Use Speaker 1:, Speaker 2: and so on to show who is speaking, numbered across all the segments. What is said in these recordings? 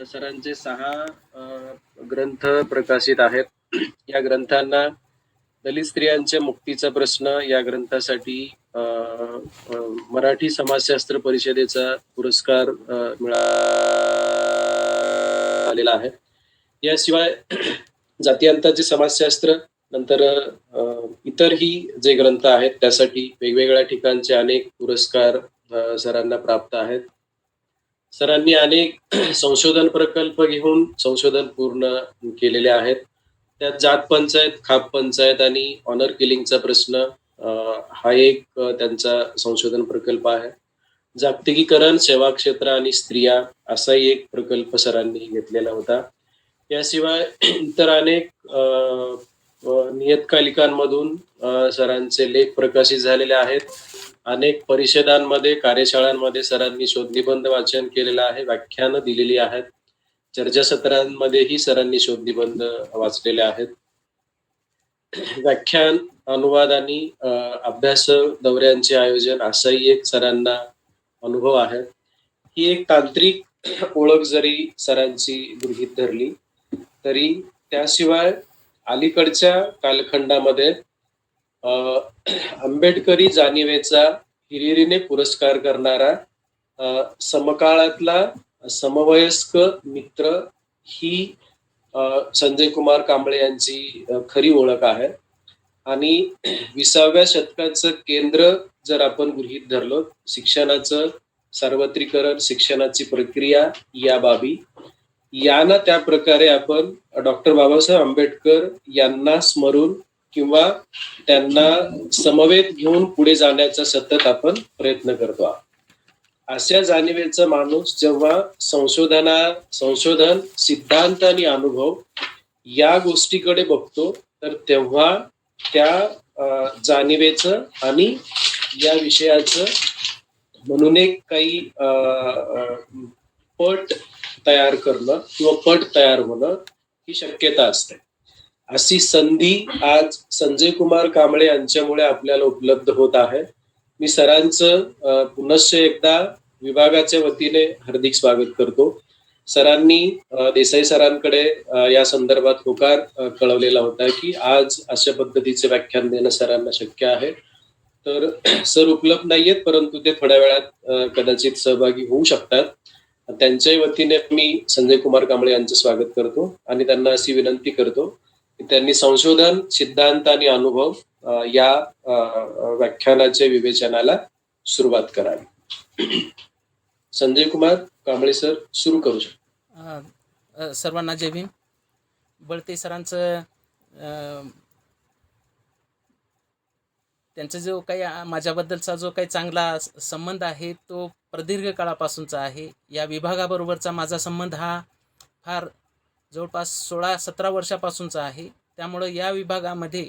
Speaker 1: सरांचे 6 ग्रंथ प्रकाशित आहेत. या ग्रंथांना दलित स्त्रियांच्या मुक्तीचा प्रश्न या ग्रंथासाठी मराठी समाजशास्त्र परिषदेचा पुरस्कार मिळालेला आहे. याशिवाय जातीयांताचे समाजशास्त्र नंतर इतरही जे ग्रंथ आहेत त्यासाठी वेगवेगळ्या ठिकाणचे अनेक पुरस्कार सरांना प्राप्त आहेत. सरांनी अनेक संशोधन प्रकल्प घेऊन संशोधन पूर्ण केलेले आहेत. त्यात जात पंचायत, खाप पंचायत आणि ऑनर किलिंगचा प्रश्न हा एक त्यांचा संशोधन प्रकल्प आहे. जागतिकीकरण, सेवा क्षेत्र आणि स्त्रिया असाही एक प्रकल्प सरांनी घेतलेला होता. याशिवाय इतर अनेक नियतकालिकांमधून सरांचे लेख प्रकाशित झालेले आहेत. अनेक परिषदांमध्ये, कार्यशाळांमध्ये सरांनी शोधनिबंध वाचन केलेलं आहे, व्याख्यानं दिलेली आहेत. चर्चासत्रांमध्येही सरांनी शोधनिबंध वाचलेले आहेत. व्याख्यान, अनुवाद आणि अभ्यास दौऱ्यांचे आयोजन असाही एक सरांना अनुभव आहे. ही एक तांत्रिक ओळख जरी सरांची गृहीत धरली तरी त्याशिवाय अलीकडच्या कालखंडामध्ये आंबेडकरी जाणिवेचा हिरिरीने पुरस्कार करणारा समकाळातला समवयस्क मित्र ही संजय कुमार कांबळे यांची खरी ओळख आहे. आणि 20व्या शतकाचं केंद्र जर आपण गृहीत धरलो, शिक्षणाचं सार्वत्रिकरण, शिक्षणाची प्रक्रिया या बाबी यानं त्या प्रकारे आपण डॉक्टर बाबासाहेब आंबेडकर यांना स्मरून किंवा त्यांना समवेत घेऊन पुढे जाण्याचा सतत आपण प्रयत्न करतो आहोत. अशा जाणिवेचा माणूस जेव्हा संशोधन, सिद्धांत आणि अनुभव या गोष्टीकडे बघतो तर तेव्हा त्या जाणिवेचं आणि या विषयाचं म्हणून एक काही पट तयार करणं किंवा पट तयार होणं ही शक्यता असते. अशी संधी आज संजय कुमार कांबळे यांच्यामुळे आपल्याला उपलब्ध होत आहे. मी सरांचं पुनश्च एकदा विभागाच्या वतीने हार्दिक स्वागत करतो. सरांनी देसाई सरांकडे या संदर्भात होकार कळवलेला होता की आज अशा पद्धतीचे व्याख्यान देणं सरांना शक्य आहे. तर सर उपलब्ध नाहीयेत, परंतु ते थोड्या वेळात कदाचित सहभागी होऊ शकतात. त्यांच्याही वतीने मी संजय कुमार कांबळे यांचं स्वागत करतो आणि त्यांना अशी विनंती करतो की त्यांनी संशोधन, सिद्धांत आणि अनुभव या व्याख्यानाच्या विवेचनाला सुरुवात करावी. संजय कुमार कांबळे सर सुरू करू शकतो.
Speaker 2: सर्वांना जय भीम. बळते सरांचं त्यांचा जो काही माझ्याबद्दलचा जो काही चांगला संबंध आहे तो प्रदीर्घ काळापासूनचा आहे. या विभागाबरोबरचा माझा संबंध हा फार जवळपास 16-17 वर्षापासूनचा आहे. त्यामुळं या विभागामध्ये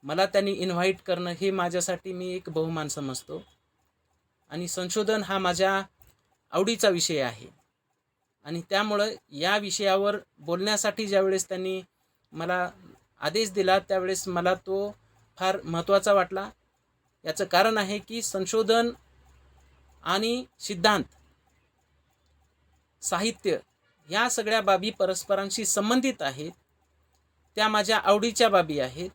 Speaker 2: मला त्यांनी इन्व्हाइट करणं हे माझ्यासाठी मी एक बहुमान समजतो. आणि संशोधन हा माझ्या आवडीचा विषय आहे आणि त्यामुळं या विषयावर बोलण्यासाठी ज्यावेळेस त्यांनी मला आदेश दिला त्यावेळेस मला तो फार महत्त्वाचा वाटला. याचं कारण आहे की संशोधन आणि सिद्धांत, साहित्य या सगळ्या बाबी परस्परांशी संबंधित आहेत. त्या माझ्या आवडीच्या बाबी आहेत.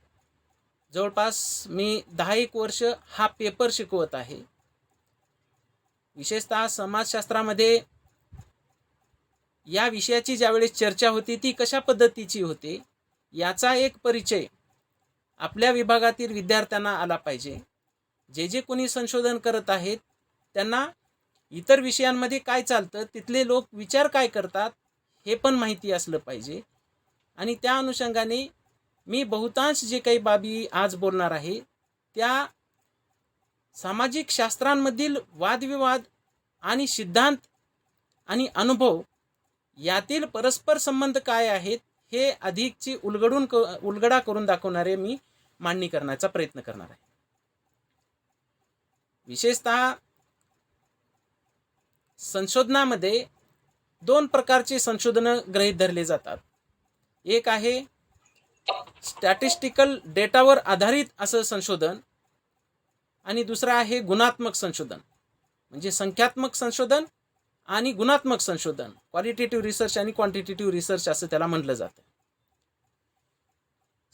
Speaker 2: जवळपास मी 10-1 वर्ष हा पेपर शिकवत आहे. विशेषतः समाजशास्त्रामध्ये या विषयाची ज्यावेळेस चर्चा होती ती कशा पद्धतीची होते याचा एक परिचय आपल्या विभागातील विद्यार्थ्यांना आला पाहिजे. जे कोणी संशोधन करत आहेत त्यांना इतर विषयांमध्ये काय चालतं, तिथले लोक विचार काय करतात हे पण माहिती असलं पाहिजे. आणि त्या अनुषंगाने मी बहुतांश जे काही बाबी आज बोलणार आहे त्या सामाजिक शास्त्रांमधील वादविवाद आणि सिद्धांत आणि अनुभव यातील परस्पर संबंध काय आहेत हे अधिकची उलगडा करून दाखवणारे मी मांडणी करण्याचा प्रयत्न करणार आहे. विशेषतः संशोधनामध्ये 2 प्रकारचे संशोधनं गृहीत धरले जातात. एक आहे स्टॅटिस्टिकल डेटावर आधारित असं संशोधन आणि दुसरं आहे गुणात्मक संशोधन, म्हणजे संख्यात्मक संशोधन आणि गुणात्मक संशोधन, क्वालिटेटिव्ह रिसर्च आणि क्वांटिटेटिव्ह रिसर्च असं त्याला म्हटलं जातं.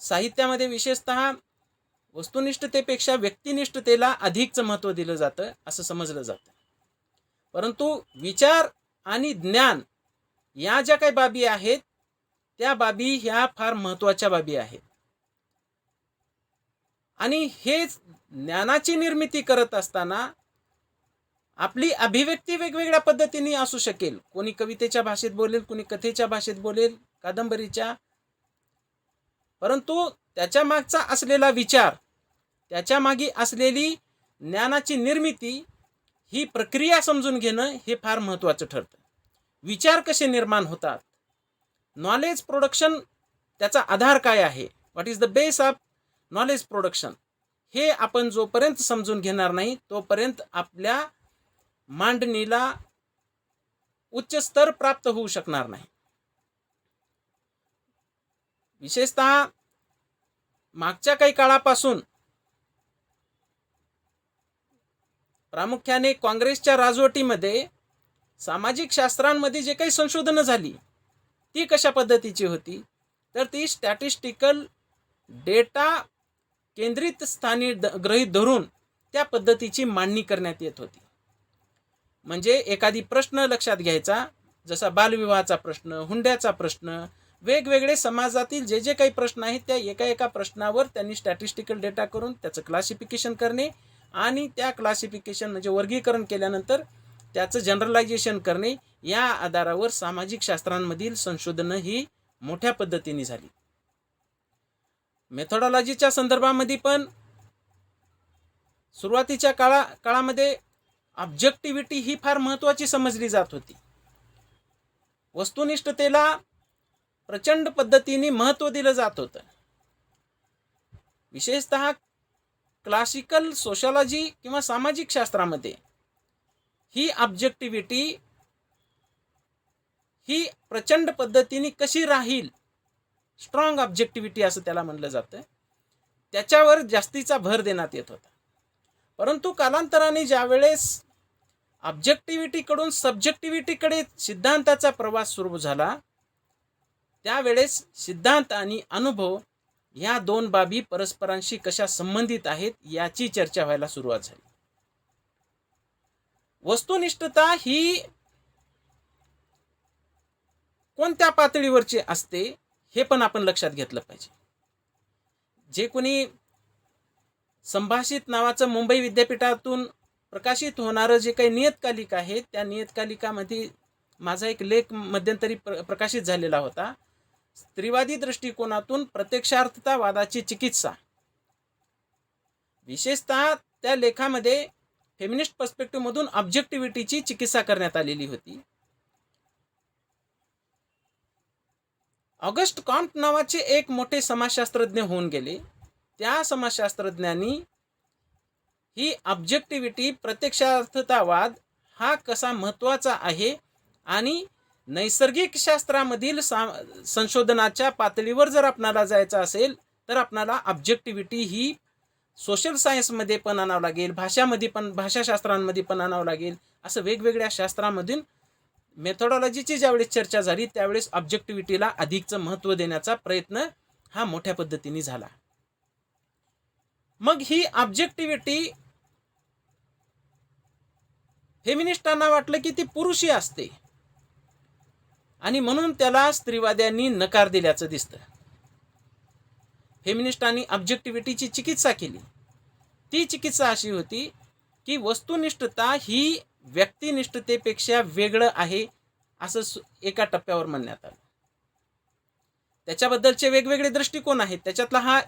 Speaker 2: साहित्यामध्ये विशेषतः वस्तुनिष्ठतेपेक्षा व्यक्तिनिष्ठतेला अधिकचं महत्त्व दिलं जातं असं समजलं जातं. परंतु विचार आणि ज्ञान या ज्या काही बाबी आहेत त्या बाबी ह्या फार महत्त्वाच्या बाबी आहेत. आणि हे ज्ञानाची निर्मिती करत असताना आपली अभिव्यक्ती वेगवेगळ्या पद्धतीने असू शकेल. कोणी कवितेच्या भाषेत बोलेल, कोणी कथेच्या भाषेत बोलेल, कादंबरीच्या. परंतु त्याच्या मागचा असलेला विचार, त्याच्या मागे असलेली ज्ञानाची निर्मिती, ही प्रक्रिया समजून घेणं हे फार महत्त्वाचं ठरतं. विचार कसे निर्माण होतात, नॉलेज प्रोडक्शन, त्याचा आधार काय आहे, what is the base of knowledge production, हे आपण जोपर्यंत समजून घेणार नाही तोपर्यंत आपल्या मांडणीला उच्च स्तर प्राप्त होऊ शकणार नाही. विशेषतः मागच्या काही काळापासून प्रामुख्याने काँग्रेसच्या राजवटीमध्ये सामाजिक शास्त्रांमध्ये जे काही संशोधनं झाली ती कशा पद्धतीची होती, तर ती स्टॅटिस्टिकल डेटा केंद्रित स्थानी गृहीत धरून त्या पद्धतीची मांडणी करण्यात येत होती. म्हणजे एखादी प्रश्न लक्षात घ्यायचा, जसा बालविवाहाचा प्रश्न, हुंड्याचा प्रश्न, वेगवेगळे समाजातील जे जे काही प्रश्न आहेत त्या एका एका प्रश्नावर त्यांनी स्टॅटिस्टिकल डेटा करून त्याचं क्लासिफिकेशन करणे आणि त्या क्लासिफिकेशन म्हणजे वर्गीकरण केल्यानंतर त्याचं जनरलायझेशन करणे, या आधारावर सामाजिक शास्त्रांमधील संशोधनं ही मोठ्या पद्धतीने झाली. मेथोडॉलॉजीच्या संदर्भामध्ये पण सुरुवातीच्या काळामध्ये ऑब्जेक्टिव्हिटी ही फार महत्त्वाची समजली जात होती. वस्तुनिष्ठतेला प्रचंड पद्धतीने महत्त्व दिलं जात होतं. विशेषतः क्लासिकल सोशॉलॉजी किंवा सामाजिक शास्त्रामध्ये ही ऑब्जेक्टिव्हिटी ही प्रचंड पद्धतीने कशी राहील, स्ट्रॉंग ऑब्जेक्टिव्हिटी असं त्याला म्हणलं जातं, त्याच्यावर जास्तीचा भर देण्यात येत होता. परंतु कालांतराने ज्यावेळेस ऑब्जेक्टिव्हिटीकडून सब्जेक्टिव्हिटीकडे सिद्धांताचा प्रवास सुरू झाला, त्यावेळेस सिद्धांत आणि अनुभव या दोन बाबी परस्परांशी कशा संबंधित आहेत याची चर्चा व्हायला सुरुवात झाली. वस्तुनिष्ठता ही कोणत्या पातळीवरची असते हे पण आपण लक्षात घेतलं पाहिजे. जे कोणी संभाषित नावाचं मुंबई विद्यापीठातून प्रकाशित होणारं जे काही नियतकालिक आहे, त्या नियतकालिकामध्ये माझा एक लेख मध्यंतरी प्रकाशित झालेला होता, स्त्रीवादी दृष्टिकोनातून प्रत्यक्षार्थतावादाची चिकित्सा. विशेषतः त्या लेखामध्ये फेमिनिस्ट पर्स्पेक्टिव्ह मधून ऑब्जेक्टिव्हिटीची चिकित्सा करण्यात आलेली होती. ऑगस्ट कॉम्ट नावाचे एक मोठे समाजशास्त्रज्ञ होऊन गेले. त्या समाजशास्त्रज्ञांनी ही ऑब्जेक्टिव्हिटी, प्रत्यक्षार्थतावाद हा कसा महत्त्वाचा आहे आणि नैसर्गिक शास्त्रामधील संशोधनाच्या पातळीवर जर आपणाला जायचं असेल तर आपणाला ऑब्जेक्टिव्हिटी ही सोशल सायन्समध्ये पण आणावं लागेल, भाषामध्ये पण, भाषाशास्त्रांमध्ये पण आणावं लागेल. असं वेगवेगळ्या शास्त्रामधून मेथोडॉलॉजीची ज्यावेळेस चर्चा झाली त्यावेळेस ऑब्जेक्टिव्हिटीला अधिकचं महत्त्व देण्याचा प्रयत्न हा मोठ्या पद्धतीने झाला. मग ही ऑब्जेक्टिव्हिटी फेमिनिस्टांना वाटलं की ती पुरुषी असते आणि म्हणून त्याला स्त्रीवाद्यांनी नकार दिल्याचं दिसतं. फेमिनिस्टांनी ऑब्जेक्टिव्हिटीची चिकित्सा केली. ती चिकित्सा अशी होती की वस्तुनिष्ठता ही व्यक्तिनिष्ठतेपेक्षा वेगळं आहे असं एका टप्प्यावर म्हणण्यात आलं. त्याच्याबद्दलचे वेगवेगळे दृष्टिकोन आहेत. त्याच्यातला हा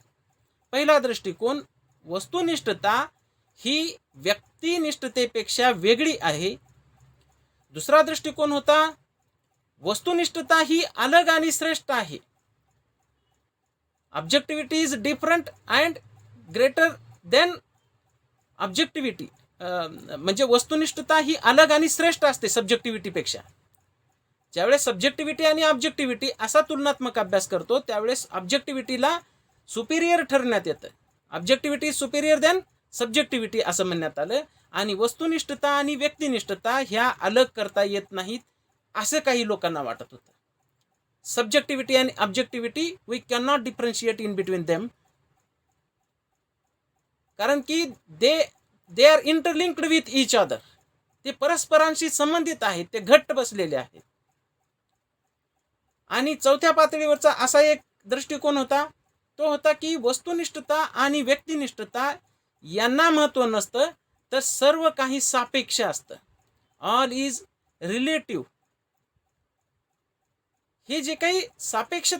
Speaker 2: पहिला दृष्टिकोन, वस्तुनिष्ठता ही व्यक्तिनिष्ठतेपेक्षा वेगळी आहे. दुसरा दृष्टिकोन होता, वस्तुनिष्ठता ही अलग आणि श्रेष्ठ आहे. Objectivity is different and greater than objectivity. म्हणजे वस्तुनिष्ठता ही अलग आणि श्रेष्ठ असते सब्जेक्टिव्हिटीपेक्षा. ज्यावेळेस सब्जेक्टिव्हिटी आणि ऑब्जेक्टिव्हिटी असा तुलनात्मक अभ्यास करतो त्यावेळेस ऑब्जेक्टिव्हिटीला सुपिरियर ठरण्यात येतं. ऑब्जेक्टिव्हिटी सुपिरियर देन सब्जेक्टिव्हिटी असं म्हणण्यात आलं आणि वस्तुनिष्ठता आणि व्यक्तिनिष्ठता ह्या अलग करता येत नाहीत असं काही लोकांना वाटत होतं. सब्जेक्टिव्हिटी आणि objectivity we can not differentiate in between them, कारण की they are interlinked with each other. ते परस्परांशी संबंधित आहेत, ते घट्ट बसलेले आहेत. आणि चौथ्या पातळीवरचा असा एक दृष्टिकोन होता, तो होता की वस्तुनिष्ठता आणि व्यक्तिनिष्ठता यांना महत्त्व नसतं, तर सर्व काही सापेक्ष असतं. All is relative. हे जे काही सापेक्षता